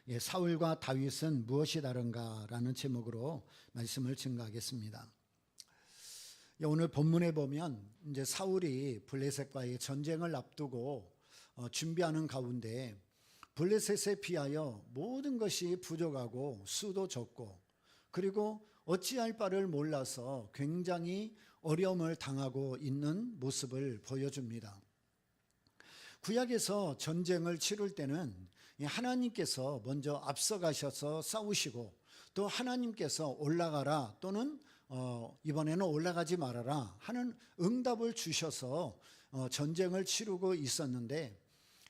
사울과 다윗은 무엇이 다른가라는 제목으로 말씀을 증거하겠습니다. 오늘 본문에 보면 이제 사울이 블레셋과의 전쟁을 앞두고 준비하는 가운데 블레셋에 비하여 모든 것이 부족하고 수도 적고 그리고 어찌할 바를 몰라서 굉장히 어려움을 당하고 있는 모습을 보여줍니다. 구약에서 전쟁을 치룰 때는 하나님께서 먼저 앞서가셔서 싸우시고 또 하나님께서 올라가라 또는 이번에는 올라가지 말아라 하는 응답을 주셔서 전쟁을 치르고 있었는데,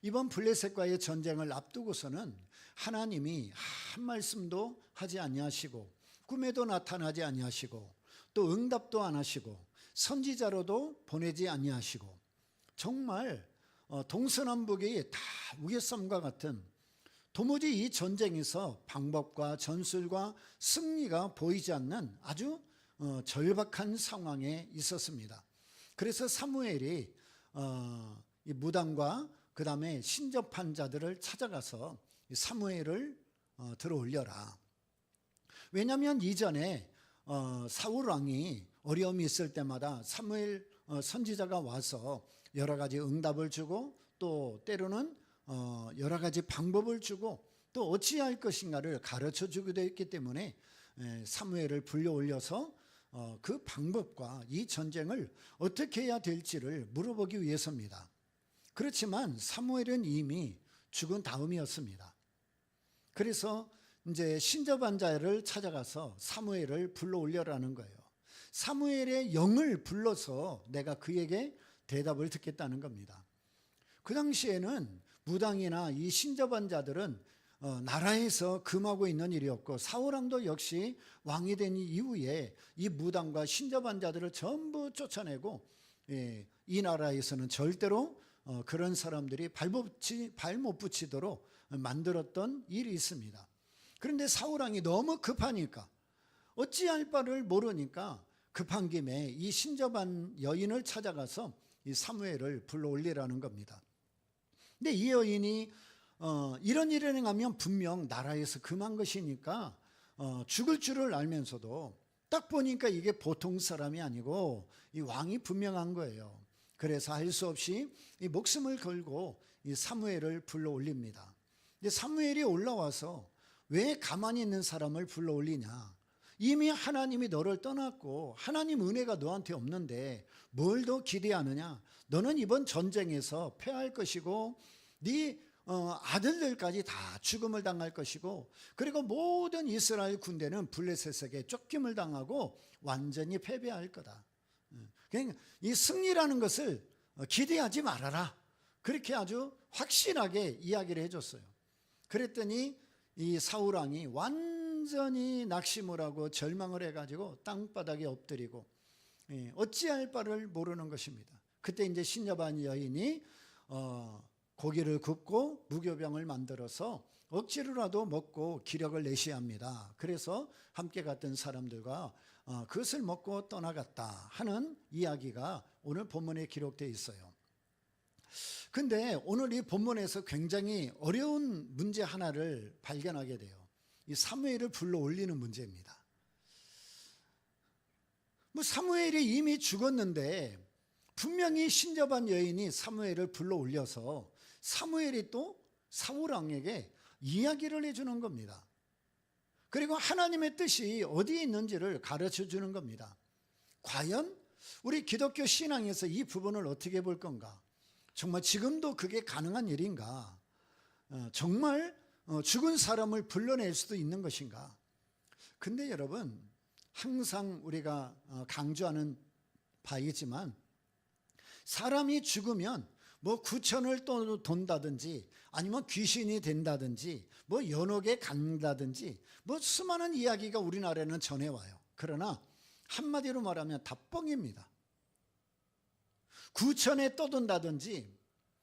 이번 블레셋과의 전쟁을 앞두고서는 하나님이 한 말씀도 하지 아니하시고 꿈에도 나타나지 아니하시고 또 응답도 안 하시고 선지자로도 보내지 아니하시고 정말 동서남북이 다 우겨쌈과 같은, 도무지 이 전쟁에서 방법과 전술과 승리가 보이지 않는 아주 절박한 상황에 있었습니다. 그래서 사무엘이 이 무당과 그 다음에 신접한 자들을 찾아가서 사무엘을 들어올려라. 왜냐하면 이전에 사울 왕이 어려움이 있을 때마다 사무엘 선지자가 와서 여러 가지 응답을 주고 또 때로는 여러 가지 방법을 주고 또 어찌할 것인가를 가르쳐 주기도 했기 때문에 사무엘을 불러올려서 그 방법과 이 전쟁을 어떻게 해야 될지를 물어보기 위해서입니다. 그렇지만 사무엘은 이미 죽은 다음이었습니다. 그래서 이제 신접한 자를 찾아가서 사무엘을 불러올려라는 거예요. 사무엘의 영을 불러서 내가 그에게 대답을 듣겠다는 겁니다. 그 당시에는 무당이나 이 신접한 자들은 나라에서 금하고 있는 일이었고, 사울왕도 역시 왕이 된 이후에 이 무당과 신접한 자들을 전부 쫓아내고 이 나라에서는 절대로 그런 사람들이 발 못 붙이도록 만들었던 일이 있습니다. 그런데 사울왕이 너무 급하니까, 어찌할 바를 모르니까 급한 김에 이 신접한 여인을 찾아가서 이 사무엘을 불러올리라는 겁니다. 근데 이 여인이 이런 일을 행하면 분명 나라에서 금한 것이니까 죽을 줄을 알면서도 딱 보니까 이게 보통 사람이 아니고 이 왕이 분명한 거예요. 그래서 할 수 없이 이 목숨을 걸고 이 사무엘을 불러올립니다. 근데 사무엘이 올라와서 왜 가만히 있는 사람을 불러올리냐? 이미 하나님이 너를 떠났고 하나님 은혜가 너한테 없는데 뭘 더 기대하느냐? 너는 이번 전쟁에서 패할 것이고 네 아들들까지 다 죽음을 당할 것이고, 그리고 모든 이스라엘 군대는 블레셋에게 쫓김을 당하고 완전히 패배할 거다. 그러니까 이 승리라는 것을 기대하지 말아라. 그렇게 아주 확실하게 이야기를 해줬어요. 그랬더니 이 사울왕이 완전히 낙심을 하고 절망을 해가지고 땅바닥에 엎드리고 어찌할 바를 모르는 것입니다. 그때 이제 신접한 여인이 고기를 굽고 무교병을 만들어서 억지로라도 먹고 기력을 내셔야 합니다. 그래서 함께 갔던 사람들과 그것을 먹고 떠나갔다 하는 이야기가 오늘 본문에 기록되어 있어요. 근데 오늘 이 본문에서 굉장히 어려운 문제 하나를 발견하게 돼요. 이 사무엘을 불러 올리는 문제입니다. 사무엘이 이미 죽었는데 분명히 신접한 여인이 사무엘을 불러 올려서 사무엘이 또 사울왕에게 이야기를 해주는 겁니다. 그리고 하나님의 뜻이 어디에 있는지를 가르쳐 주는 겁니다. 과연 우리 기독교 신앙에서 이 부분을 어떻게 볼 건가? 정말 지금도 그게 가능한 일인가? 정말 죽은 사람을 불러낼 수도 있는 것인가? 근데 여러분, 항상 우리가 강조하는 바이지만 사람이 죽으면 뭐 구천을 돈다든지 아니면 귀신이 된다든지 뭐 연옥에 간다든지 뭐 수많은 이야기가 우리나라에는 전해와요. 그러나 한마디로 말하면 다 뻥입니다. 구천에 떠돈다든지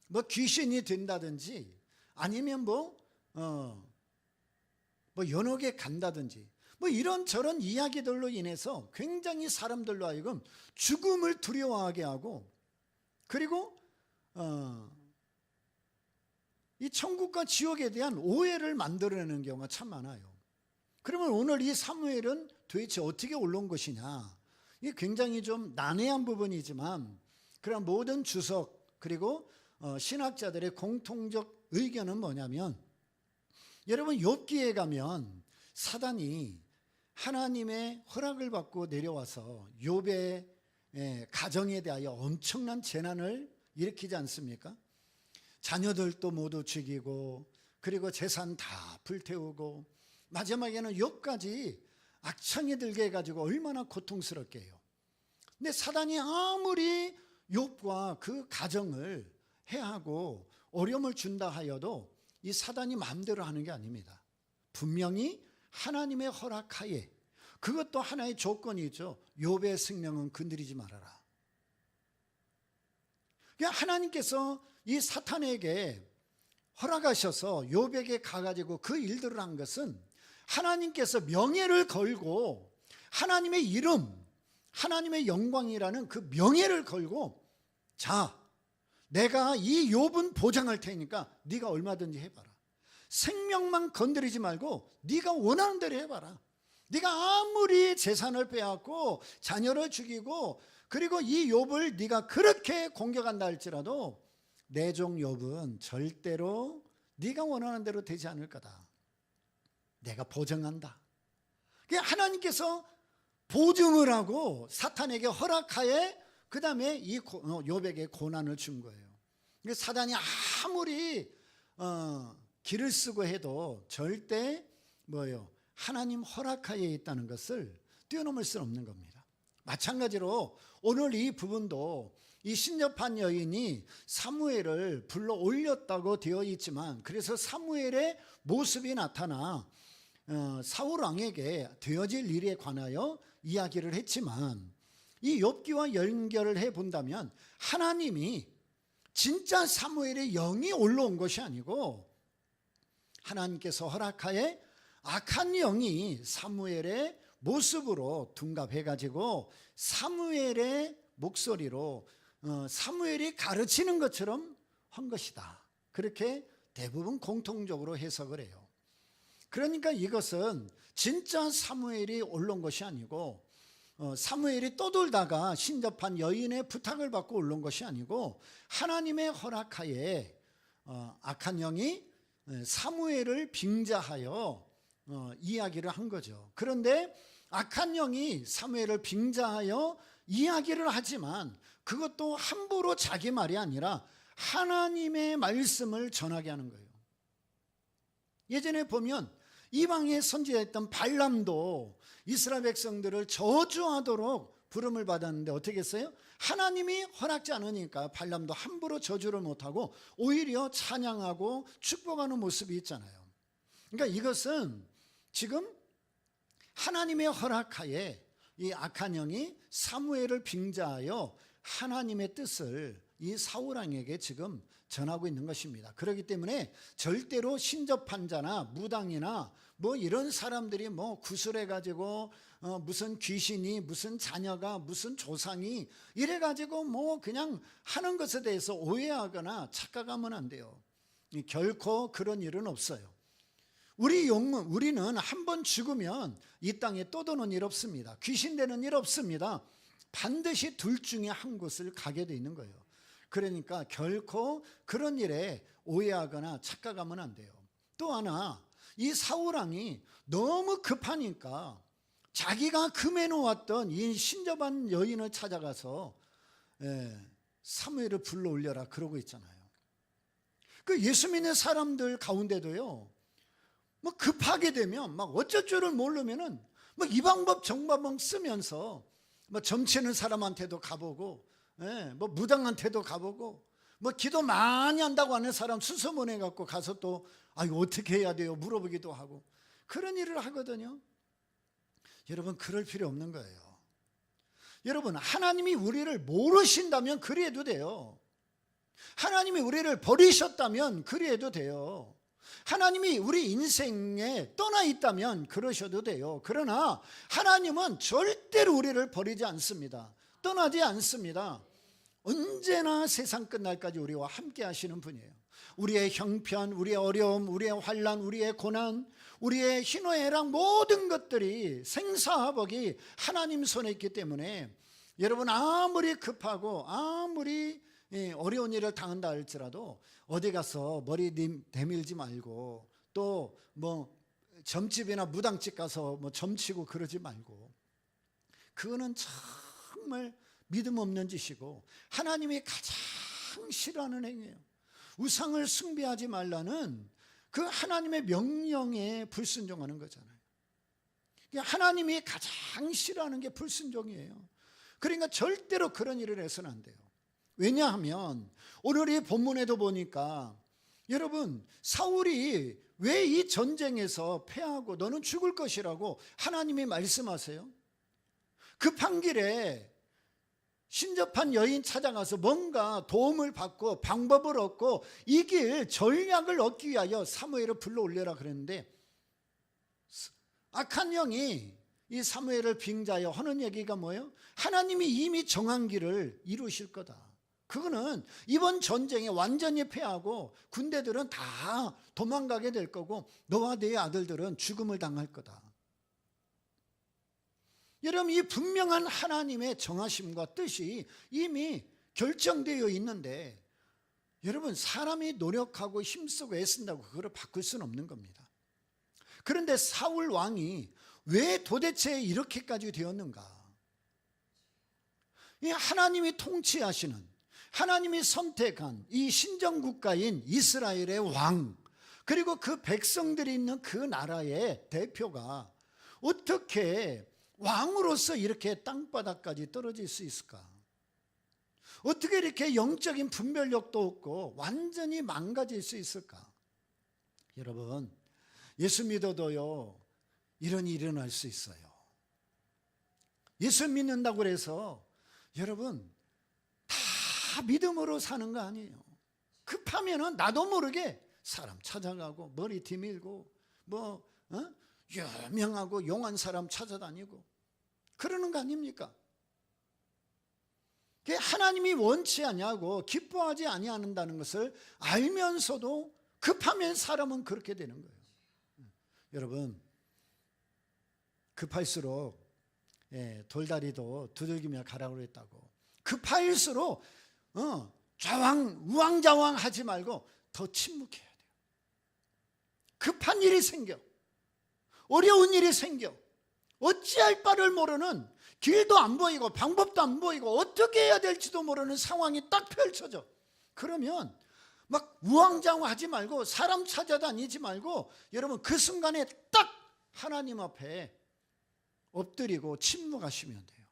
뭐 귀신이 된다든지 아니면 뭐 연옥에 간다든지 뭐 이런저런 이야기들로 인해서 굉장히 사람들로 하여금 죽음을 두려워하게 하고, 그리고 이 천국과 지옥에 대한 오해를 만들어내는 경우가 참 많아요. 그러면 오늘 이 사무엘은 도대체 어떻게 올라온 것이냐? 이게 굉장히 좀 난해한 부분이지만 그런 모든 주석 그리고 신학자들의 공통적 의견은 뭐냐면, 여러분 욥기에 가면 사단이 하나님의 허락을 받고 내려와서 욥의 가정에 대하여 엄청난 재난을 일으키지 않습니까? 자녀들도 모두 죽이고 그리고 재산 다 불태우고 마지막에는 욥까지 악창이 들게 해가지고 얼마나 고통스럽게 해요. 근데 사단이 아무리 욥과 그 가정을 해하고 어려움을 준다 하여도 이 사단이 마음대로 하는 게 아닙니다. 분명히 하나님의 허락하에, 그것도 하나의 조건이죠. 욥의 생명은 건드리지 말아라. 그러니까 하나님께서 이 사탄에게 허락하셔서 욥에게 가가지고 그 일들을 한 것은 하나님께서 명예를 걸고 하나님의 이름, 하나님의 영광이라는 그 명예를 걸고, 자, 내가 이 욥은 보장할 테니까 네가 얼마든지 해봐라. 생명만 건드리지 말고 네가 원하는 대로 해봐라. 네가 아무리 재산을 빼앗고 자녀를 죽이고 그리고 이 욥을 네가 그렇게 공격한다 할지라도 내 종 욥은 절대로 네가 원하는 대로 되지 않을 거다. 내가 보증한다. 하나님께서 보증을 하고 사탄에게 허락하에 그 다음에 이 욥에게 고난을 준 거예요. 사단이 아무리 길을 쓰고 해도 절대 하나님 허락하에 있다는 것을 뛰어넘을 수는 없는 겁니다. 마찬가지로 오늘 이 부분도 이 신접한 여인이 사무엘을 불러 올렸다고 되어 있지만, 그래서 사무엘의 모습이 나타나 사울 왕에게 되어질 일에 관하여 이야기를 했지만, 이 욥기와 연결을 해 본다면 하나님이 진짜 사무엘의 영이 올라온 것이 아니고 하나님께서 허락하에 악한 영이 사무엘의 모습으로 둔갑해 가지고 사무엘의 목소리로 사무엘이 가르치는 것처럼 한 것이다. 그렇게 대부분 공통적으로 해석을 해요. 그러니까 이것은 진짜 사무엘이 올라온 것이 아니고 사무엘이 떠돌다가 신접한 여인의 부탁을 받고 올라온 것이 아니고 하나님의 허락하에 악한 영이 사무엘을 빙자하여 이야기를 한 거죠. 그런데 악한 영이 사무엘을 빙자하여 이야기를 하지만 그것도 함부로 자기 말이 아니라 하나님의 말씀을 전하게 하는 거예요. 예전에 보면 이방의 선지자였던 발람도 이스라엘 백성들을 저주하도록 부름을 받았는데 어떻게 했어요? 하나님이 허락지 않으니까 발람도 함부로 저주를 못하고 오히려 찬양하고 축복하는 모습이 있잖아요. 그러니까 이것은 지금 하나님의 허락하에 이 악한 영이 사무엘을 빙자하여 하나님의 뜻을 이 사울 왕에게 지금 전하고 있는 것입니다. 그렇기 때문에 절대로 신접한 자나 무당이나 이런 사람들이 구슬해 가지고 무슨 귀신이 무슨 자녀가 무슨 조상이 이래 가지고 그냥 하는 것에 대해서 오해하거나 착각하면 안 돼요. 결코 그런 일은 없어요. 우리는 한 번 죽으면 이 땅에 또 도는 일 없습니다. 귀신 되는 일 없습니다. 반드시 둘 중에 한 곳을 가게 돼 있는 거예요. 그러니까 결코 그런 일에 오해하거나 착각하면 안 돼요. 또 하나, 이 사울 왕이 너무 급하니까 자기가 금해 놓았던 이 신접한 여인을 찾아가서 사무엘을 불러 올려라 그러고 있잖아요. 그 예수 믿는 사람들 가운데도요, 급하게 되면 어쩔 줄을 모르면은 이 방법 저 방법 쓰면서 점치는 사람한테도 가보고 무당한테도 가보고 기도 많이 한다고 하는 사람 수소문해 갖고 가서 또 이거 어떻게 해야 돼요 물어보기도 하고 그런 일을 하거든요. 여러분 그럴 필요 없는 거예요. 여러분 하나님이 우리를 모르신다면 그리해도 돼요. 하나님이 우리를 버리셨다면 그리해도 돼요. 하나님이 우리 인생에 떠나 있다면 그러셔도 돼요. 그러나 하나님은 절대로 우리를 버리지 않습니다. 떠나지 않습니다. 언제나 세상 끝날까지 우리와 함께 하시는 분이에요. 우리의 형편, 우리의 어려움, 우리의 환난, 우리의 고난, 우리의 희노애락 모든 것들이 생사화복이 하나님 손에 있기 때문에 여러분 아무리 급하고 아무리 어려운 일을 당한다 할지라도 어디 가서 머리 내밀지 말고 또 뭐 점집이나 무당집 가서 뭐 점치고 그러지 말고, 그거는 정말 믿음 없는 짓이고 하나님이 가장 싫어하는 행위예요. 우상을 숭배하지 말라는 그 하나님의 명령에 불순종하는 거잖아요. 하나님이 가장 싫어하는 게 불순종이에요. 그러니까 절대로 그런 일을 해서는 안 돼요. 왜냐하면 오늘 이 본문에도 보니까 여러분 사울이 왜 이 전쟁에서 패하고 너는 죽을 것이라고 하나님이 말씀하세요? 급한 길에 신접한 여인 찾아가서 뭔가 도움을 받고 방법을 얻고 이길 전략을 얻기 위하여 사무엘을 불러 올려라 그랬는데, 악한 영이 이 사무엘을 빙자하여 하는 얘기가 뭐예요? 하나님이 이미 정한 길을 이루실 거다. 그거는 이번 전쟁에 완전히 패하고 군대들은 다 도망가게 될 거고 너와 네 아들들은 죽음을 당할 거다. 여러분 이 분명한 하나님의 정하심과 뜻이 이미 결정되어 있는데 여러분 사람이 노력하고 힘쓰고 애쓴다고 그걸 바꿀 수는 없는 겁니다. 그런데 사울 왕이 왜 도대체 이렇게까지 되었는가? 이 하나님이 통치하시는, 하나님이 선택한 이 신정국가인 이스라엘의 왕, 그리고 그 백성들이 있는 그 나라의 대표가 어떻게 왕으로서 이렇게 땅바닥까지 떨어질 수 있을까? 어떻게 이렇게 영적인 분별력도 없고 완전히 망가질 수 있을까? 여러분 예수 믿어도요 이런 일이 일어날 수 있어요. 예수 믿는다고 해서 여러분 다 믿음으로 사는 거 아니에요. 급하면은 나도 모르게 사람 찾아가고 머리 뒤밀고 뭐 유명하고 용한 사람 찾아다니고 그러는 거 아닙니까? 하나님이 원치 아니하고 기뻐하지 아니한다는 것을 알면서도 급하면 사람은 그렇게 되는 거예요. 여러분 급할수록 돌다리도 두들기며 가라고 그랬다고. 급할수록 우왕좌왕 하지 말고 더 침묵해야 돼요. 급한 일이 생겨, 어려운 일이 생겨, 어찌할 바를 모르는, 길도 안 보이고 방법도 안 보이고 어떻게 해야 될지도 모르는 상황이 딱 펼쳐져. 그러면 막 우왕좌왕 하지 말고 사람 찾아다니지 말고 여러분 그 순간에 딱 하나님 앞에 엎드리고 침묵하시면 돼요.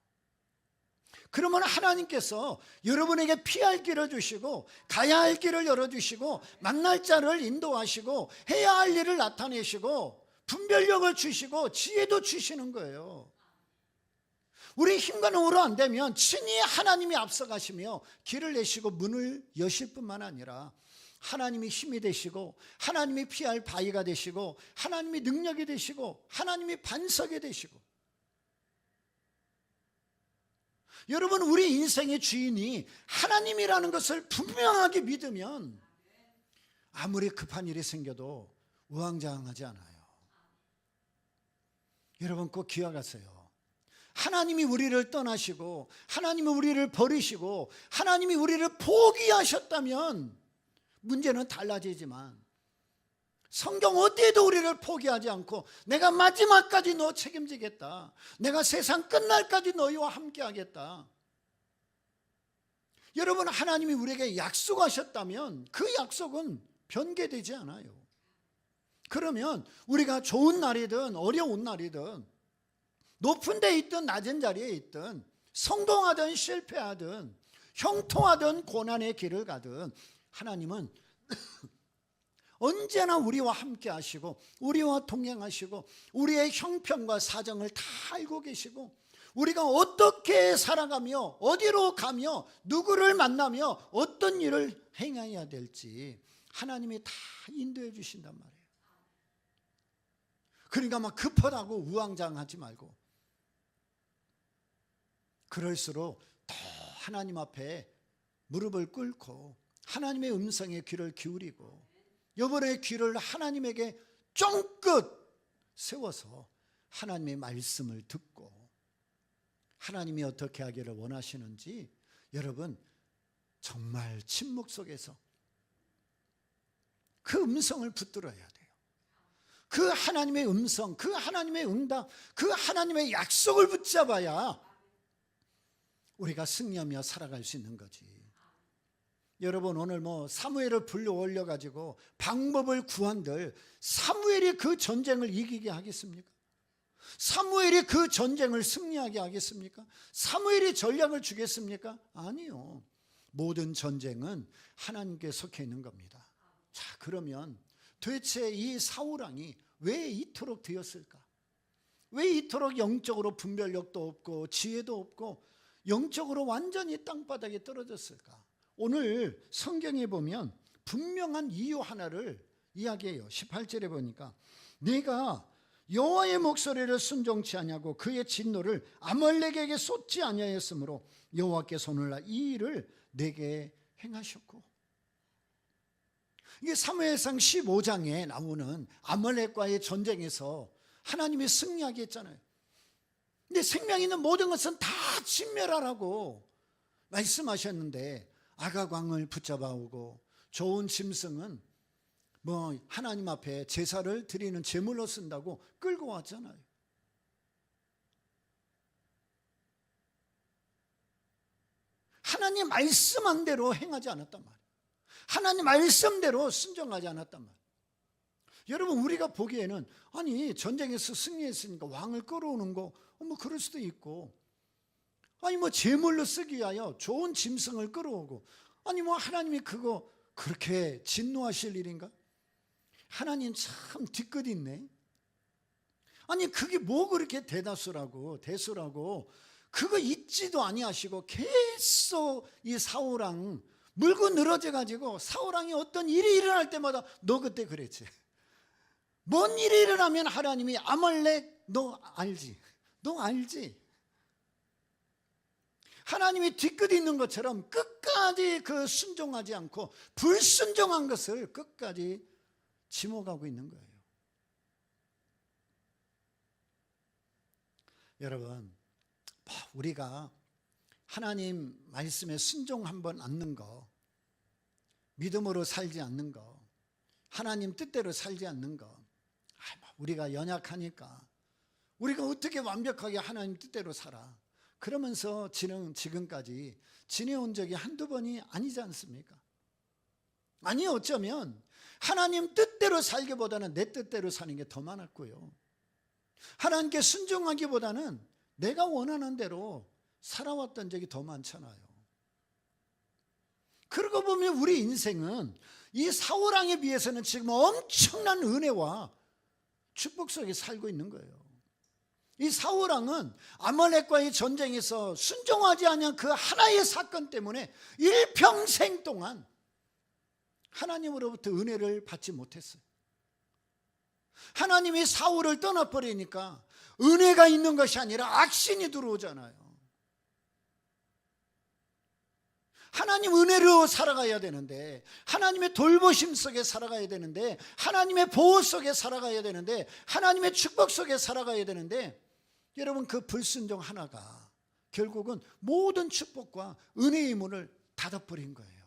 그러면 하나님께서 여러분에게 피할 길을 주시고 가야 할 길을 열어주시고 만날 자를 인도하시고 해야 할 일을 나타내시고 분별력을 주시고 지혜도 주시는 거예요. 우리 힘과 능으로 안 되면 친히 하나님이 앞서가시며 길을 내시고 문을 여실 뿐만 아니라 하나님이 힘이 되시고 하나님이 피할 바위가 되시고 하나님이 능력이 되시고 하나님이 반석이 되시고. 여러분 우리 인생의 주인이 하나님이라는 것을 분명하게 믿으면 아무리 급한 일이 생겨도 우왕좌왕하지 않아요. 여러분 꼭 기억하세요. 하나님이 우리를 떠나시고 하나님이 우리를 버리시고 하나님이 우리를 포기하셨다면 문제는 달라지지만 성경 어디에도 우리를 포기하지 않고 내가 마지막까지 너 책임지겠다, 내가 세상 끝날까지 너희와 함께 하겠다. 여러분 하나님이 우리에게 약속하셨다면 그 약속은 변개되지 않아요. 그러면 우리가 좋은 날이든 어려운 날이든 높은 데 있든 낮은 자리에 있든 성공하든 실패하든 형통하든 고난의 길을 가든 하나님은 언제나 우리와 함께 하시고 우리와 동행하시고 우리의 형편과 사정을 다 알고 계시고 우리가 어떻게 살아가며 어디로 가며 누구를 만나며 어떤 일을 행해야 될지 하나님이 다 인도해 주신단 말이에요. 그러니까 막 급하다고 우왕좌왕하지 말고 그럴수록 더 하나님 앞에 무릎을 꿇고 하나님의 음성에 귀를 기울이고 여러분의 귀를 하나님에게 쫑긋 세워서 하나님의 말씀을 듣고 하나님이 어떻게 하기를 원하시는지 여러분 정말 침묵 속에서 그 음성을 붙들어야 돼요. 그 하나님의 음성, 그 하나님의 응답, 그 하나님의 약속을 붙잡아야 우리가 승리하며 살아갈 수 있는 거지. 여러분 오늘 사무엘을 불러 올려가지고 방법을 구한들 사무엘이 그 전쟁을 이기게 하겠습니까? 사무엘이 그 전쟁을 승리하게 하겠습니까? 사무엘이 전략을 주겠습니까? 아니요. 모든 전쟁은 하나님께 속해 있는 겁니다. 자, 그러면 도대체 이 사울왕이 왜 이토록 되었을까? 왜 이토록 영적으로 분별력도 없고 지혜도 없고 영적으로 완전히 땅바닥에 떨어졌을까? 오늘 성경에 보면 분명한 이유 하나를 이야기해요. 18절에 보니까 내가 여호와의 목소리를 순종치 아니하고 그의 진노를 아말렉에게 쏟지 아니하였으므로 여호와께서 오늘날 이 일을 내게 행하셨고, 이게 사무엘상 15장에 나오는 아말렉과의 전쟁에서 하나님이 승리하게 했잖아요. 근데 생명 있는 모든 것은 다 진멸하라고 말씀하셨는데 아각 왕을 붙잡아 오고 좋은 짐승은 하나님 앞에 제사를 드리는 제물로 쓴다고 끌고 왔잖아요. 하나님 말씀한 대로 행하지 않았단 말이에요. 하나님 말씀대로 순종하지 않았단 말이에요. 여러분 우리가 보기에는 아니 전쟁에서 승리했으니까 왕을 끌어오는 거 그럴 수도 있고, 아니 제물로 쓰기 위하여 좋은 짐승을 끌어오고, 아니 하나님이 그거 그렇게 진노하실 일인가? 하나님 참 뒤끝 있네. 아니 그게 그렇게 대수라고 그거 잊지도 아니하시고 계속 이 사울왕 물고 늘어져 가지고 사울왕이 어떤 일이 일어날 때마다 너 그때 그랬지. 뭔 일이 일어나면 하나님이 아말렉 너 알지? 하나님이 뒤끝 있는 것처럼 끝까지 그 순종하지 않고 불순종한 것을 끝까지 지목하고 있는 거예요. 여러분 우리가 하나님 말씀에 순종 한번 않는 거, 믿음으로 살지 않는 거, 하나님 뜻대로 살지 않는 거, 우리가 연약하니까 우리가 어떻게 완벽하게 하나님 뜻대로 살아, 그러면서 지금까지 지내온 적이 한두 번이 아니지 않습니까? 아니 어쩌면 하나님 뜻대로 살기보다는 내 뜻대로 사는 게 더 많았고요, 하나님께 순종하기보다는 내가 원하는 대로 살아왔던 적이 더 많잖아요. 그러고 보면 우리 인생은 이 사울왕에 비해서는 지금 엄청난 은혜와 축복 속에 살고 있는 거예요. 이 사울왕은 아말렉과의 전쟁에서 순종하지 않은 그 하나의 사건 때문에 일평생 동안 하나님으로부터 은혜를 받지 못했어요. 하나님이 사울을 떠나버리니까 은혜가 있는 것이 아니라 악신이 들어오잖아요. 하나님 은혜로 살아가야 되는데, 하나님의 돌보심 속에 살아가야 되는데, 하나님의 보호 속에 살아가야 되는데, 하나님의 축복 속에 살아가야 되는데, 여러분 그 불순종 하나가 결국은 모든 축복과 은혜의 문을 닫아버린 거예요.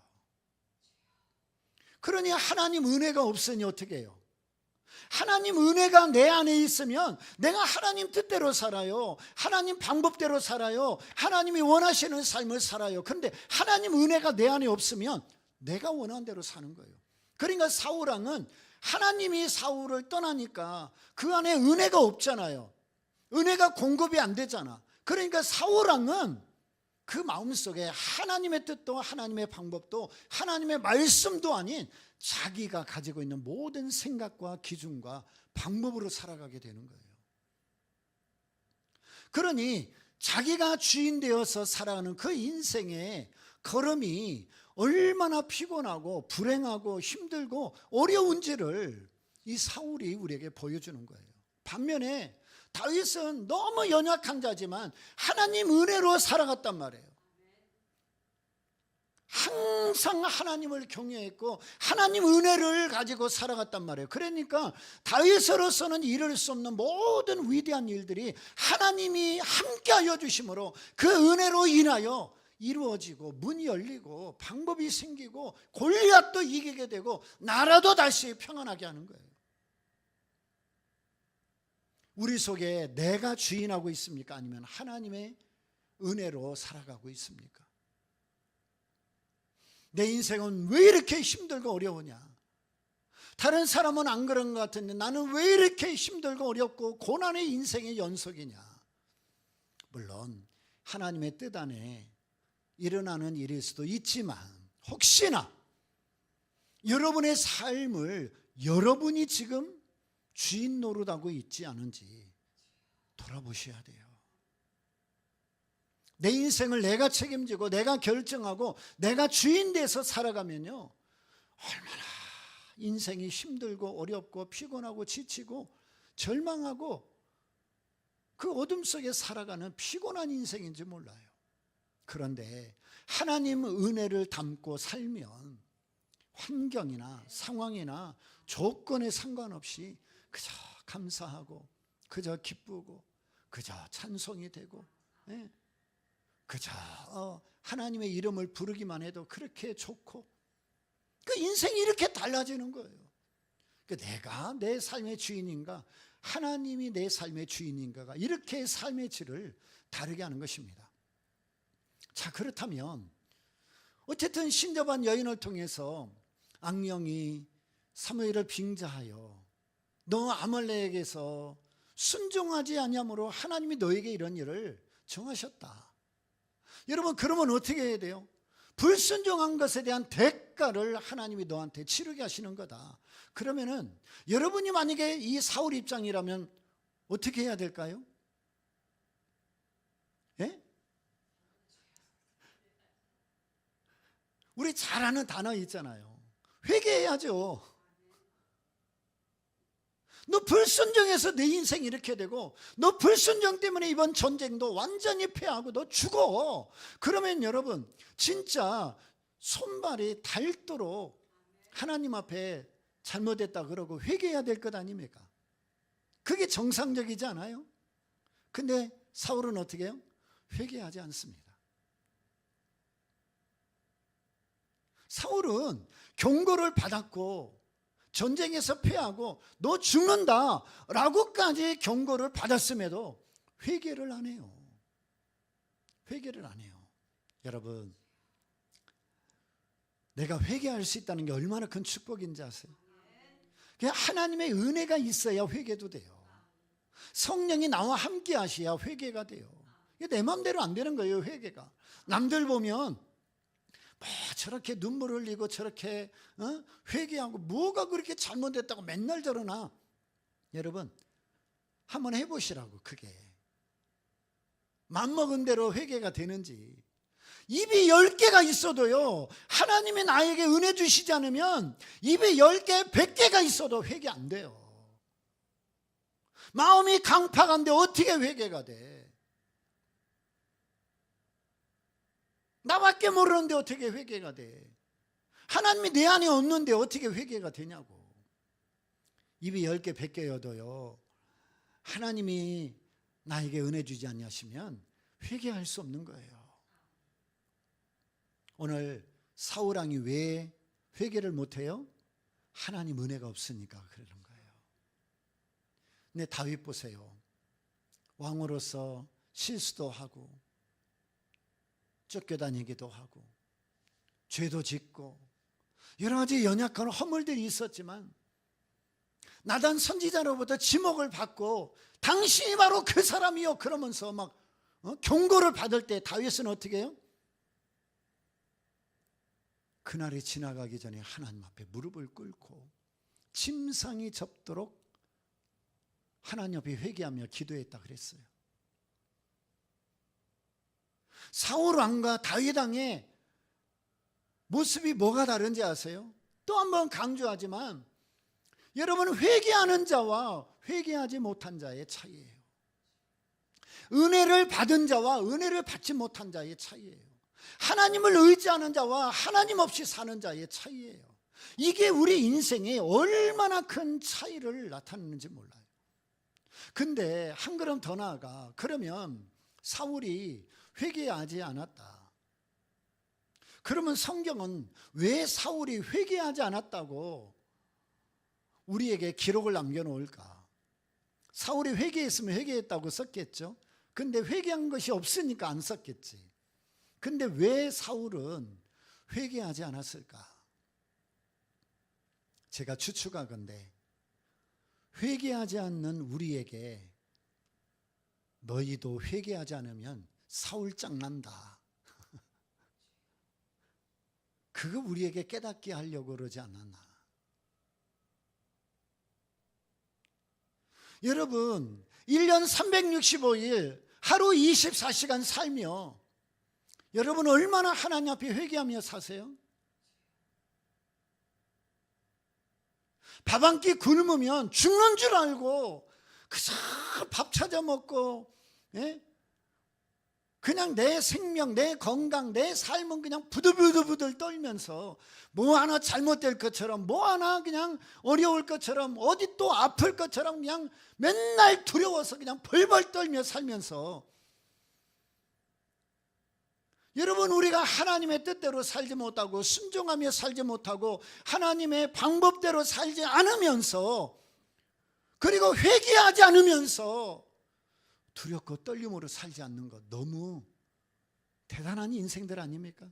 그러니 하나님 은혜가 없으니 어떻게 해요? 하나님 은혜가 내 안에 있으면 내가 하나님 뜻대로 살아요. 하나님 방법대로 살아요. 하나님이 원하시는 삶을 살아요. 그런데 하나님 은혜가 내 안에 없으면 내가 원하는 대로 사는 거예요. 그러니까 사울왕은 하나님이 사울을 떠나니까 그 안에 은혜가 없잖아요. 은혜가 공급이 안 되잖아. 그러니까 사울왕은 그 마음속에 하나님의 뜻도 하나님의 방법도 하나님의 말씀도 아닌 자기가 가지고 있는 모든 생각과 기준과 방법으로 살아가게 되는 거예요. 그러니 자기가 주인 되어서 살아가는 그 인생의 걸음이 얼마나 피곤하고 불행하고 힘들고 어려운지를 이 사울이 우리에게 보여주는 거예요. 반면에 다윗은 너무 연약한 자지만 하나님 은혜로 살아갔단 말이에요. 항상 하나님을 경외했고 하나님 은혜를 가지고 살아갔단 말이에요. 그러니까 다윗으로서는 이룰 수 없는 모든 위대한 일들이 하나님이 함께하여 주심으로 그 은혜로 인하여 이루어지고 문이 열리고 방법이 생기고 골리앗도 이기게 되고 나라도 다시 평안하게 하는 거예요. 우리 속에 내가 주인하고 있습니까? 아니면 하나님의 은혜로 살아가고 있습니까? 내 인생은 왜 이렇게 힘들고 어려우냐? 다른 사람은 안 그런 것 같은데 나는 왜 이렇게 힘들고 어렵고 고난의 인생의 연속이냐? 물론 하나님의 뜻 안에 일어나는 일일 수도 있지만 혹시나 여러분의 삶을 여러분이 지금 주인 노릇하고 있지 않은지 돌아보셔야 돼요. 내 인생을 내가 책임지고 내가 결정하고 내가 주인 돼서 살아가면요, 얼마나 인생이 힘들고 어렵고 피곤하고 지치고 절망하고 그 어둠 속에 살아가는 피곤한 인생인지 몰라요. 그런데 하나님 은혜를 담고 살면 환경이나 상황이나 조건에 상관없이 그저 감사하고 그저 기쁘고 그저 찬송이 되고, 그저 하나님의 이름을 부르기만 해도 그렇게 좋고, 그 인생이 이렇게 달라지는 거예요. 내가 내 삶의 주인인가 하나님이 내 삶의 주인인가가 이렇게 삶의 질을 다르게 하는 것입니다. 자, 그렇다면 어쨌든 신접한 여인을 통해서 악령이 사무엘을 빙자하여 너 아말렉에게서 순종하지 아니함으로 하나님이 너에게 이런 일을 정하셨다. 여러분, 그러면 어떻게 해야 돼요? 불순종한 것에 대한 대가를 하나님이 너한테 치르게 하시는 거다. 그러면은 여러분이 만약에 이 사울 입장이라면 어떻게 해야 될까요? 예? 우리 잘 아는 단어 있잖아요. 회개해야죠. 너 불순종해서 내 인생 이렇게 되고, 너 불순종 때문에 이번 전쟁도 완전히 패하고 너 죽어. 그러면 여러분 진짜 손발이 닳도록 하나님 앞에 잘못했다 그러고 회개해야 될 것 아닙니까? 그게 정상적이지 않아요? 근데 사울은 어떻게 해요? 회개하지 않습니다. 사울은 경고를 받았고 전쟁에서 패하고 너 죽는다 라고까지 경고를 받았음에도 회개를 안 해요. 회개를 안 해요. 여러분, 내가 회개할 수 있다는 게 얼마나 큰 축복인지 아세요? 그냥 하나님의 은혜가 있어야 회개도 돼요. 성령이 나와 함께 하셔야 회개가 돼요. 내 마음대로 안 되는 거예요. 회개가. 남들 보면 저렇게 눈물 흘리고 저렇게 회개하고 뭐가 그렇게 잘못됐다고 맨날 저러나. 여러분, 한번 해보시라고. 그게 맘먹은 대로 회개가 되는지. 입이 10개가 있어도요, 하나님이 나에게 은혜 주시지 않으면 입에 10개, 100개가 있어도 회개 안 돼요. 마음이 강팍한데 어떻게 회개가 돼? 나밖에 모르는데 어떻게 회개가 돼? 하나님이 내 안에 없는데 어떻게 회개가 되냐고. 입이 10개, 100개여도요, 하나님이 나에게 은혜 주지 않으시면 회개할 수 없는 거예요. 오늘 사울 왕이 왜 회개를 못해요? 하나님 은혜가 없으니까 그러는 거예요. 근데 다윗 보세요. 왕으로서 실수도 하고 쫓겨다니기도 하고 죄도 짓고 여러 가지 연약한 허물들이 있었지만 나단 선지자로부터 지목을 받고 당신이 바로 그 사람이요 그러면서 막 경고를 받을 때 다윗은 어떻게 해요? 그날이 지나가기 전에 하나님 앞에 무릎을 꿇고 침상이 접도록 하나님 앞에 회개하며 기도했다 그랬어요. 사울 왕과 다윗 왕의 모습이 뭐가 다른지 아세요? 또 한 번 강조하지만 여러분, 회개하는 자와 회개하지 못한 자의 차이예요. 은혜를 받은 자와 은혜를 받지 못한 자의 차이예요. 하나님을 의지하는 자와 하나님 없이 사는 자의 차이예요. 이게 우리 인생에 얼마나 큰 차이를 나타내는지 몰라요. 근데 한 걸음 더 나아가, 그러면 사울이 회개하지 않았다. 그러면 성경은 왜 사울이 회개하지 않았다고 우리에게 기록을 남겨놓을까? 사울이 회개했으면 회개했다고 썼겠죠. 근데 회개한 것이 없으니까 안 썼겠지. 근데 왜 사울은 회개하지 않았을까? 제가 추측하건대 회개하지 않는 우리에게 너희도 회개하지 않으면 사울장 난다. 그거 우리에게 깨닫게 하려고 그러지 않았나? 여러분, 1년 365일 하루 24시간 살며 여러분 얼마나 하나님 앞에 회개하며 사세요? 밥 한 끼 굶으면 죽는 줄 알고 그저 밥 찾아 먹고, 그냥 내 생명, 내 건강, 내 삶은 그냥 부들부들 떨면서 뭐 하나 잘못될 것처럼, 뭐 하나 그냥 어려울 것처럼, 어디 또 아플 것처럼 그냥 맨날 두려워서 그냥 벌벌 떨며 살면서, 여러분, 우리가 하나님의 뜻대로 살지 못하고 순종하며 살지 못하고 하나님의 방법대로 살지 않으면서, 그리고 회개하지 않으면서 두렵고 떨림으로 살지 않는 것, 너무 대단한 인생들 아닙니까?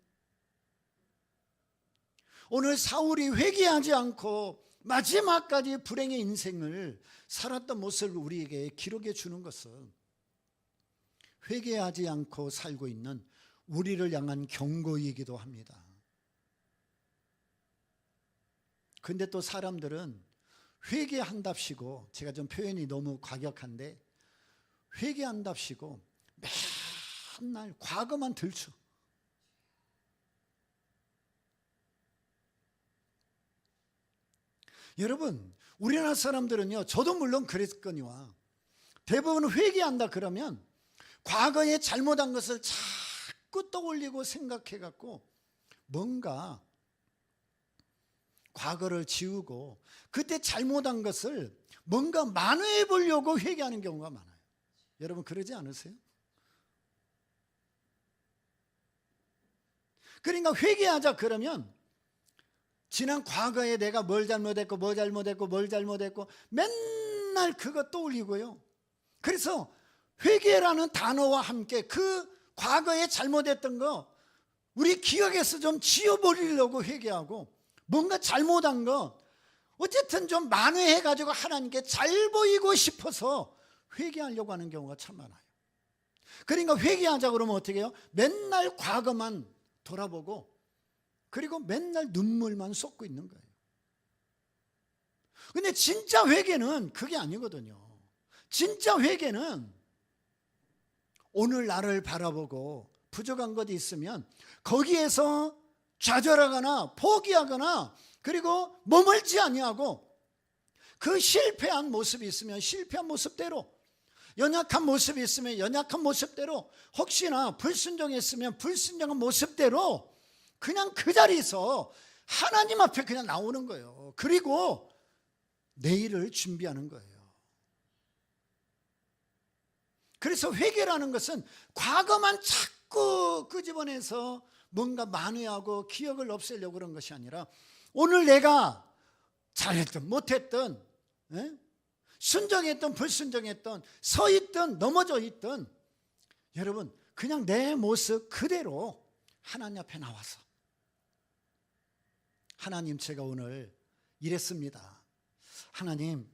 오늘 사울이 회개하지 않고 마지막까지 불행의 인생을 살았던 모습을 우리에게 기록해 주는 것은 회개하지 않고 살고 있는 우리를 향한 경고이기도 합니다. 근데 또 사람들은 회개한답시고, 제가 좀 표현이 너무 과격한데, 회개한답시고 맨날 과거만 들춰. 여러분, 우리나라 사람들은요, 저도 물론 그랬거니와 대부분 회개한다 그러면 과거에 잘못한 것을 자꾸 떠올리고 생각해 갖고 뭔가 과거를 지우고 그때 잘못한 것을 뭔가 만회해 보려고 회개하는 경우가 많아요. 여러분 그러지 않으세요? 그러니까 회개하자 그러면 지난 과거에 내가 뭘 잘못했고 뭘 잘못했고 뭘 잘못했고 맨날 그거 떠올리고요. 그래서 회개라는 단어와 함께 그 과거에 잘못했던 거 우리 기억에서 좀 지워버리려고 회개하고, 뭔가 잘못한 거 어쨌든 좀 만회해가지고 하나님께 잘 보이고 싶어서 회개하려고 하는 경우가 참 많아요. 그러니까 회개하자 그러면 어떻게 해요? 맨날 과거만 돌아보고 그리고 맨날 눈물만 쏟고 있는 거예요. 근데 진짜 회개는 그게 아니거든요. 진짜 회개는 오늘 나를 바라보고 부족한 것이 있으면 거기에서 좌절하거나 포기하거나 그리고 머물지 아니하고 그 실패한 모습이 있으면 실패한 모습대로, 연약한 모습이 있으면 연약한 모습대로, 혹시나 불순종했으면 불순종한 모습대로 그냥 그 자리에서 하나님 앞에 그냥 나오는 거예요. 그리고 내일을 준비하는 거예요. 그래서 회개라는 것은 과거만 자꾸 끄집어내서 뭔가 만회하고 기억을 없애려고 그런 것이 아니라 오늘 내가 잘했든 못했든, 순종했든 불순종했든, 서 있든 넘어져 있든, 여러분 그냥 내 모습 그대로 하나님 앞에 나와서, 하나님 제가 오늘 이랬습니다. 하나님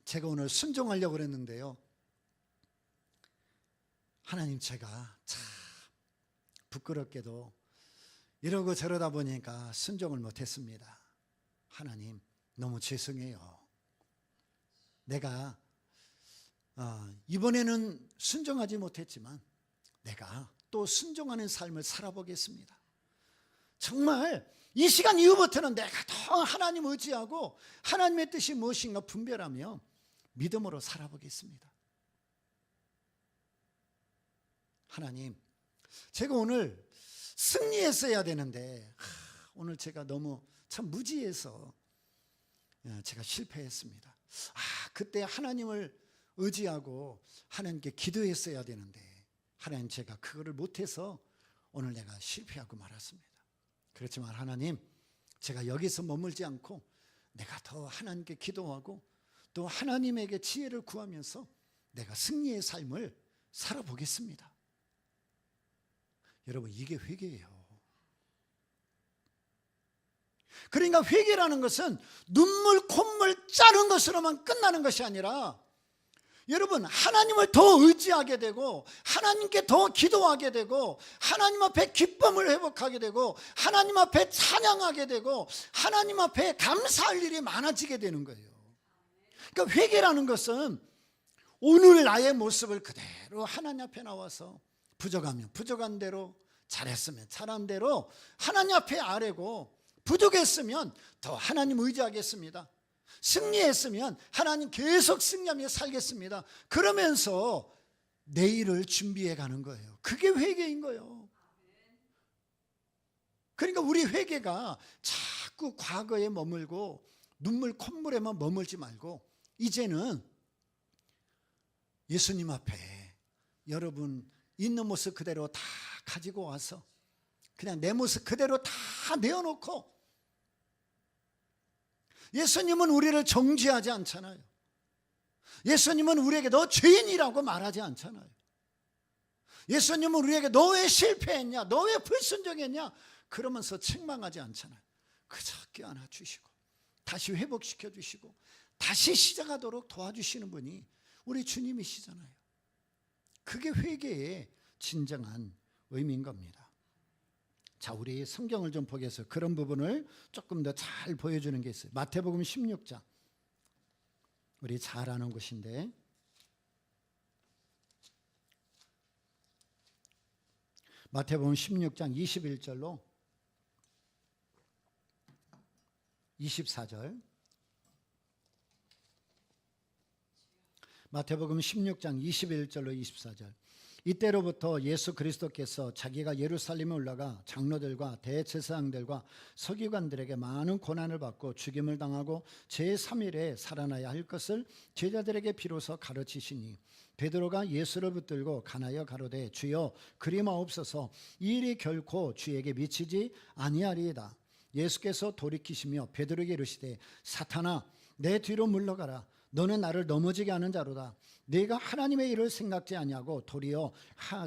제가 오늘 순종하려고 그랬는데요, 하나님 제가 참 부끄럽게도 이러고 저러다 보니까 순종을 못했습니다. 하나님 너무 죄송해요. 내가 이번에는 순종하지 못했지만 내가 또 순종하는 삶을 살아보겠습니다. 정말 이 시간 이후부터는 내가 더 하나님 의지하고 하나님의 뜻이 무엇인가 분별하며 믿음으로 살아보겠습니다. 하나님, 제가 오늘 승리했어야 되는데 오늘 제가 너무 참 무지해서 제가 실패했습니다. 그때 하나님을 의지하고 하나님께 기도했어야 되는데 하나님, 제가 그거를 못해서 오늘 내가 실패하고 말았습니다. 그렇지만 하나님, 제가 여기서 머물지 않고 내가 더 하나님께 기도하고 또 하나님에게 지혜를 구하면서 내가 승리의 삶을 살아보겠습니다. 여러분, 이게 회개예요. 그러니까 회개라는 것은 눈물 콧물 짜는 것으로만 끝나는 것이 아니라 여러분, 하나님을 더 의지하게 되고 하나님께 더 기도하게 되고 하나님 앞에 기쁨을 회복하게 되고 하나님 앞에 찬양하게 되고 하나님 앞에 감사할 일이 많아지게 되는 거예요. 그러니까 회개라는 것은 오늘 나의 모습을 그대로 하나님 앞에 나와서 부족하면 부족한 대로, 잘했으면 잘한 대로 하나님 앞에 아뢰고, 부족했으면 더 하나님 의지하겠습니다. 승리했으면 하나님 계속 승리하며 살겠습니다. 그러면서 내일을 준비해 가는 거예요. 그게 회개인 거예요. 그러니까 우리 회개가 자꾸 과거에 머물고 눈물 콧물에만 머물지 말고 이제는 예수님 앞에 여러분 있는 모습 그대로 다 가지고 와서 그냥 내 모습 그대로 다 내어놓고, 예수님은 우리를 정죄하지 않잖아요. 예수님은 우리에게 너 죄인이라고 말하지 않잖아요. 예수님은 우리에게 너 왜 실패했냐, 너 왜 불순종했냐 그러면서 책망하지 않잖아요. 그저 껴안아 주시고 다시 회복시켜 주시고 다시 시작하도록 도와주시는 분이 우리 주님이시잖아요. 그게 회개의 진정한 의미인 겁니다. 자, 우리 성경을 좀 보겠어요. 그런 부분을 조금 더 잘 보여주는 게 있어요. 마태복음 16장, 우리 잘 아는 곳인데 마태복음 16장 21절로 24절, 마태복음 16장 21절로 24절. 이때로부터 예수 그리스도께서 자기가 예루살렘에 올라가 장로들과 대제사장들과 서기관들에게 많은 고난을 받고 죽임을 당하고 제3일에 살아나야 할 것을 제자들에게 비로소 가르치시니, 베드로가 예수를 붙들고 간하여 가로되 주여 그리 마옵소서, 이 일이 결코 주에게 미치지 아니하리이다. 예수께서 돌이키시며 베드로에게 이르시되 사탄아, 내 뒤로 물러가라. 너는 나를 넘어지게 하는 자로다. 네가 하나님의 일을 생각지 아니하고 도리어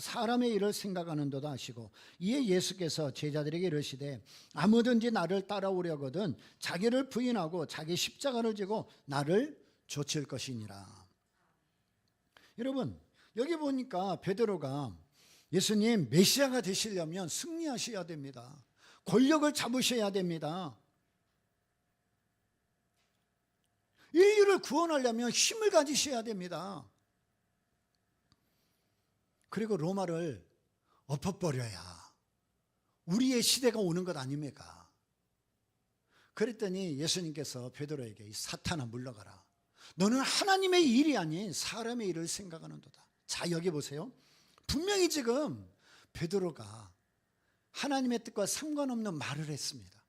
사람의 일을 생각하는도다 하시고, 이에 예수께서 제자들에게 이르시되 아무든지 나를 따라오려거든 자기를 부인하고 자기 십자가를 지고 나를 좇을 것이니라. 여러분, 여기 보니까 베드로가 예수님 메시아가 되시려면 승리하셔야 됩니다. 권력을 잡으셔야 됩니다. 인류를 구원하려면 힘을 가지셔야 됩니다. 그리고 로마를 엎어버려야 우리의 시대가 오는 것 아닙니까? 그랬더니 예수님께서 베드로에게 이 사탄아 물러가라. 너는 하나님의 일이 아닌 사람의 일을 생각하는도다. 자, 여기 보세요. 분명히 지금 베드로가 하나님의 뜻과 상관없는 말을 했습니다.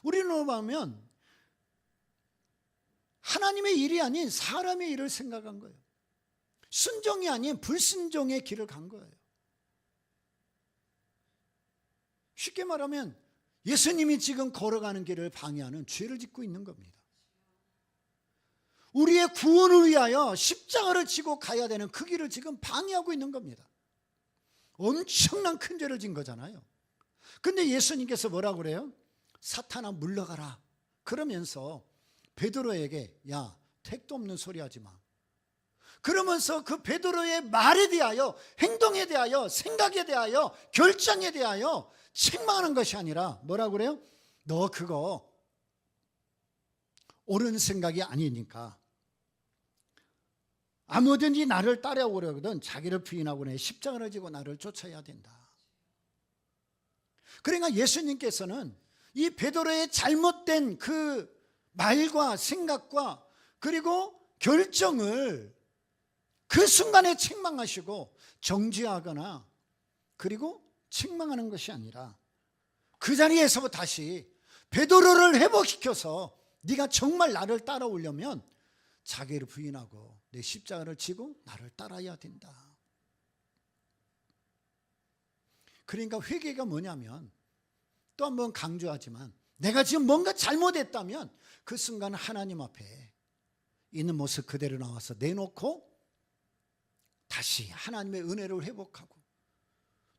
우리는 보면 하나님의 일이 아닌 사람의 일을 생각한 거예요. 순종이 아닌 불순종의 길을 간 거예요. 쉽게 말하면 예수님이 지금 걸어가는 길을 방해하는 죄를 짓고 있는 겁니다. 우리의 구원을 위하여 십자가를 지고 가야 되는 그 길을 지금 방해하고 있는 겁니다. 엄청난 큰 죄를 진 거잖아요. 근데 예수님께서 뭐라고 그래요? 사탄아 물러가라. 그러면서 베드로에게 야, 택도 없는 소리 하지 마. 그러면서 그 베드로의 말에 대하여, 행동에 대하여, 생각에 대하여, 결정에 대하여 책망하는 것이 아니라 뭐라고 그래요? 너 그거 옳은 생각이 아니니까 아무든지 나를 따라오려거든 자기를 부인하고 내 십자가를 지고 나를 쫓아야 된다. 그러니까 예수님께서는 이 베드로의 잘못된 그 말과 생각과 그리고 결정을 그 순간에 책망하시고 정죄하거나 그리고 책망하는 것이 아니라 그 자리에서 다시 베드로를 회복시켜서 네가 정말 나를 따라오려면 자기를 부인하고 내 십자가를 지고 나를 따라야 된다. 그러니까 회개가 뭐냐면, 또 한 번 강조하지만, 내가 지금 뭔가 잘못했다면 그 순간 하나님 앞에 있는 모습 그대로 나와서 내놓고 다시 하나님의 은혜를 회복하고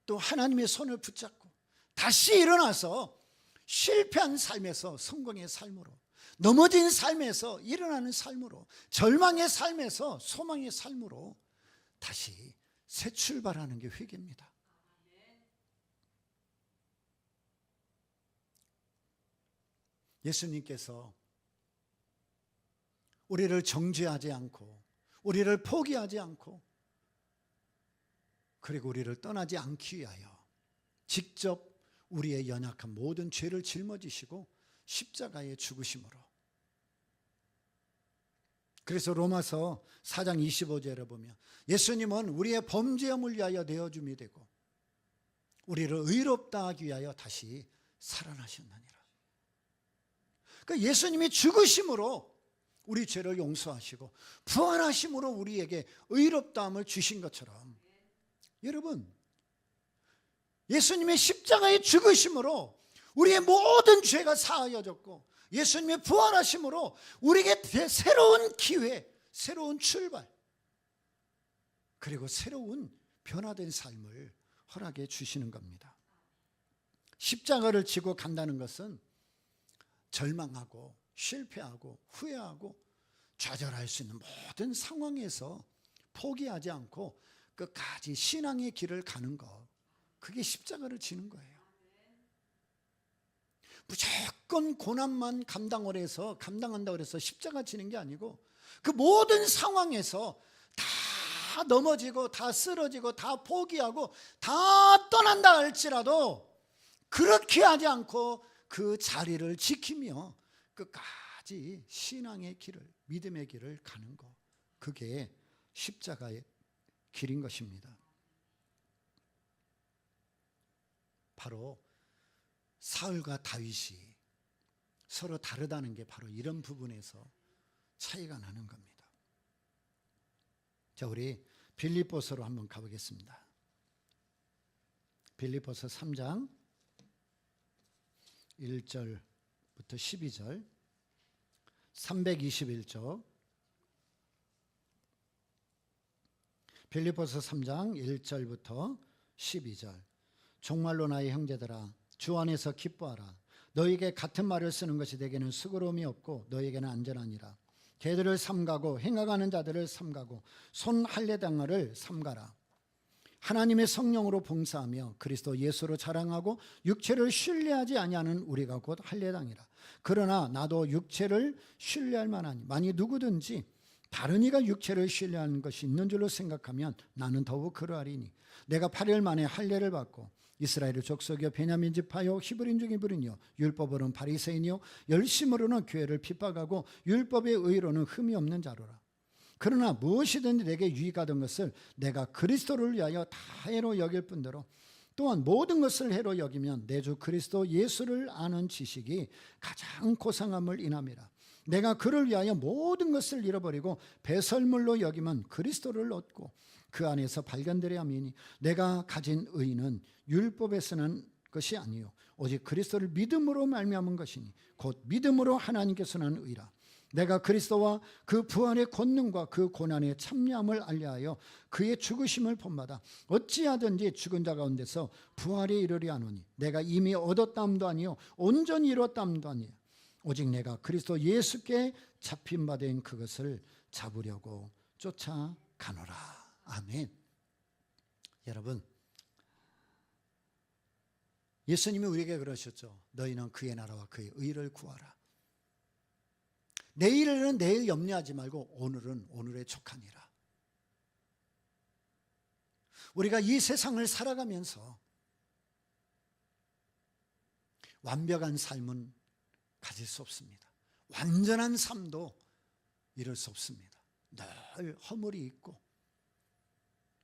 또 하나님의 손을 붙잡고 다시 일어나서 실패한 삶에서 성공의 삶으로, 넘어진 삶에서 일어나는 삶으로, 절망의 삶에서 소망의 삶으로 다시 새 출발하는 게 회개입니다. 예수님께서 우리를 정죄하지 않고 우리를 포기하지 않고 그리고 우리를 떠나지 않기 위하여 직접 우리의 연약한 모든 죄를 짊어지시고 십자가에 죽으심으로, 그래서 로마서 4장 25절에 보면 예수님은 우리의 범죄함을 위하여 내어줌이 되고 우리를 의롭다 하기 위하여 다시 살아나셨느니라. 그러니까 예수님이 죽으심으로 우리 죄를 용서하시고 부활하심으로 우리에게 의롭다함을 주신 것처럼, 여러분, 예수님의 십자가의 죽으심으로 우리의 모든 죄가 사하여졌고 예수님의 부활하심으로 우리에게 새로운 기회, 새로운 출발, 그리고 새로운 변화된 삶을 허락해 주시는 겁니다. 십자가를 지고 간다는 것은 절망하고 실패하고 후회하고 좌절할 수 있는 모든 상황에서 포기하지 않고 끝까지 신앙의 길을 가는 것, 그게 십자가를 지는 거예요. 무조건 고난만 감당한다고 해서 십자가 지는 게 아니고, 그 모든 상황에서 다 넘어지고 다 쓰러지고 다 포기하고 다 떠난다 할지라도 그렇게 하지 않고 그 자리를 지키며 끝까지 신앙의 길을, 믿음의 길을 가는 것, 그게 십자가의 길인 것입니다. 바로 사울과 다윗이 서로 다르다는 게 바로 이런 부분에서 차이가 나는 겁니다. 자, 우리 빌립보서로 한번 가보겠습니다. 빌립보서 3장 1절부터 12절, 321쪽, 빌립보서 3장 1절부터 12절. 정말로 나의 형제들아, 주 안에서 기뻐하라. 너에게 같은 말을 쓰는 것이 내게는 수고로움이 없고 너에게는 안전하니라. 개들을 삼가고 행하가는 자들을 삼가고 손 할례당을 삼가라. 하나님의 성령으로 봉사하며 그리스도 예수로 자랑하고 육체를 신뢰하지 아니하는 우리가 곧 할례당이라. 그러나 나도 육체를 신뢰할 만하니 만일 누구든지 다른 이가 육체를 신뢰하는 것이 있는 줄로 생각하면 나는 더욱 그러하리니, 내가 8일 만에 할례를 받고 이스라엘의 족속이요 베냐민 지파요 히브리인 중 히브리인이요 율법으로는 바리새인이요 열심으로는 교회를 핍박하고 율법의 의로는 흠이 없는 자로라. 그러나 무엇이든지 내게 유익하던 것을 내가 그리스도를 위하여 다 해로 여길 뿐더러 또한 모든 것을 해로 여기면 내 주 그리스도 예수를 아는 지식이 가장 고상함을 인함이라. 내가 그를 위하여 모든 것을 잃어버리고 배설물로 여기면 그리스도를 얻고 그 안에서 발견되려 함이니, 내가 가진 의는 율법에서는 것이 아니요 오직 그리스도를 믿음으로 말미암은 것이니 곧 믿음으로 하나님께서 난 의라. 내가 그리스도와 그 부활의 권능과 그 고난의 참여함을 알려하여 그의 죽으심을 본받아 어찌하든지 죽은 자 가운데서 부활에 이르리 하노니, 내가 이미 얻었다함도 아니요 온전히 이뤘다함도 아니요 오직 내가 그리스도 예수께 잡힌 바 된 그것을 잡으려고 쫓아가노라. 아멘. 여러분, 예수님이 우리에게 그러셨죠. 너희는 그의 나라와 그의 의를 구하라. 내일은 내일 염려하지 말고 오늘은 오늘에 족하니라. 우리가 이 세상을 살아가면서 완벽한 삶은 가질 수 없습니다. 완전한 삶도 이룰 수 없습니다. 늘 허물이 있고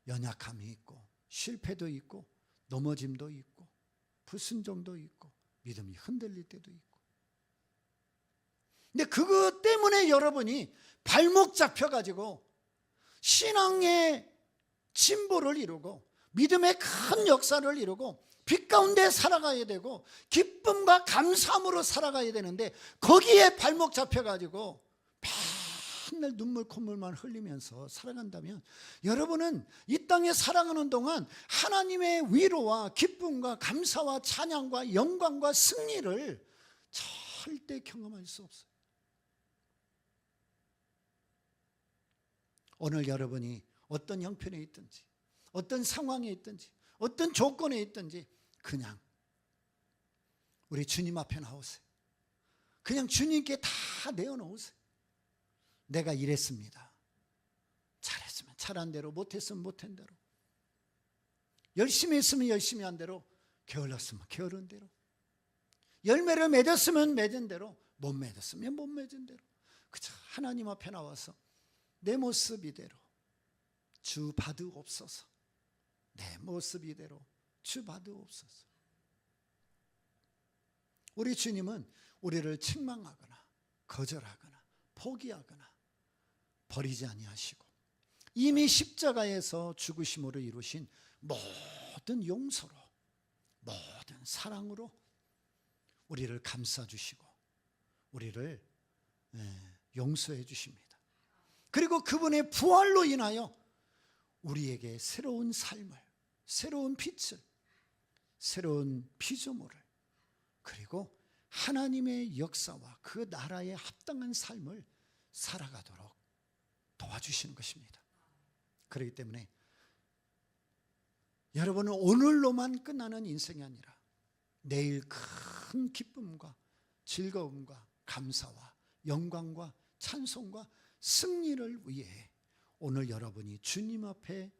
연약함이 있고 실패도 있고 넘어짐도 있고 불순종도 있고 믿음이 흔들릴 때도 있고. 근데 그것 때문에 여러분이 발목 잡혀가지고 신앙의 진보를 이루고 믿음의 큰 역사를 이루고 빛 가운데 살아가야 되고 기쁨과 감사함으로 살아가야 되는데 거기에 발목 잡혀가지고 맨날 눈물 콧물만 흘리면서 살아간다면 여러분은 이 땅에 살아가는 동안 하나님의 위로와 기쁨과 감사와 찬양과 영광과 승리를 절대 경험할 수 없어요. 오늘 여러분이 어떤 형편에 있든지 어떤 상황에 있든지 어떤 조건에 있든지 그냥 우리 주님 앞에 나오세요. 그냥 주님께 다 내어놓으세요. 내가 이랬습니다. 잘했으면 잘한 대로, 못했으면 못한 대로, 열심히 했으면 열심히 한 대로, 게을렀으면 게으른 대로, 열매를 맺었으면 맺은 대로, 못 맺었으면 못 맺은 대로 그저 하나님 앞에 나와서 내 모습 이대로 주 받으옵소서. 내 모습 이대로 주 받으옵소서. 우리 주님은 우리를 책망하거나 거절하거나 포기하거나 버리지 아니하시고 이미 십자가에서 죽으심으로 이루신 모든 용서로 모든 사랑으로 우리를 감싸주시고 우리를 용서해 주십니다. 그리고 그분의 부활로 인하여 우리에게 새로운 삶을, 새로운 빛을, 새로운 피조물을, 그리고 하나님의 역사와 그 나라에 합당한 삶을 살아가도록 도와주시는 것입니다. 그렇기 때문에 여러분은 오늘로만 끝나는 인생이 아니라 내일 큰 기쁨과 즐거움과 감사와 영광과 찬송과 승리를 위해 오늘 여러분이 주님 앞에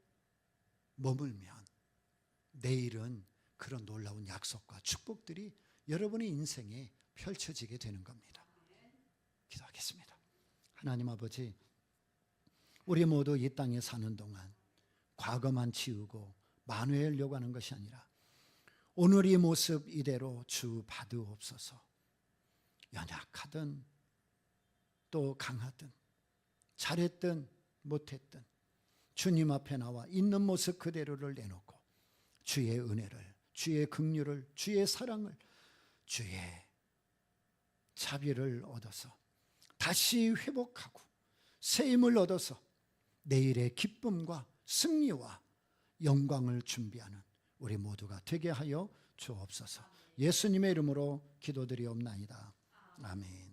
머물면 내일은 그런 놀라운 약속과 축복들이 여러분의 인생에 펼쳐지게 되는 겁니다. 기도하겠습니다. 하나님 아버지, 우리 모두 이 땅에 사는 동안 과거만 지우고 만회하려고 하는 것이 아니라 오늘의 모습 이대로 주 받으옵소서. 연약하든 또 강하든 잘했든 못했든 주님 앞에 나와 있는 모습 그대로를 내놓고 주의 은혜를, 주의 긍휼을, 주의 사랑을, 주의 자비를 얻어서 다시 회복하고 새 힘을 얻어서 내일의 기쁨과 승리와 영광을 준비하는 우리 모두가 되게 하여 주옵소서. 예수님의 이름으로 기도드리옵나이다. 아멘.